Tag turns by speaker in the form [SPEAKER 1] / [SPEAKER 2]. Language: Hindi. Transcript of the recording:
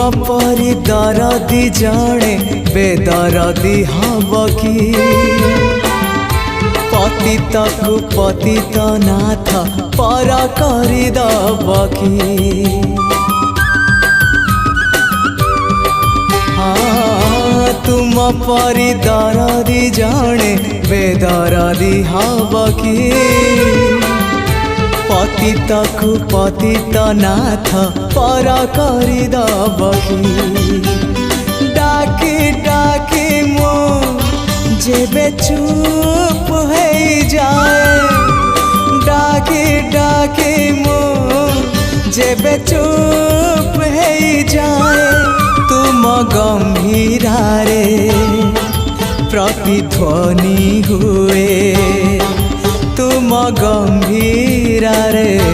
[SPEAKER 1] परी दरदी जड़े बेदरदी हब कि पतित को पतित नाथ पर करदब कि तुम परी दरदी जड़े बेदरदी हब कि पतित को पतित नाथ पर करदब कि डाकी डाकी मो जेबे चुप हो जाए डाकी डाकी मो जेबे चुप हो जाए तुम गंभीरा रे प्रतिध्वनि हुए तुम गंभीरा रे।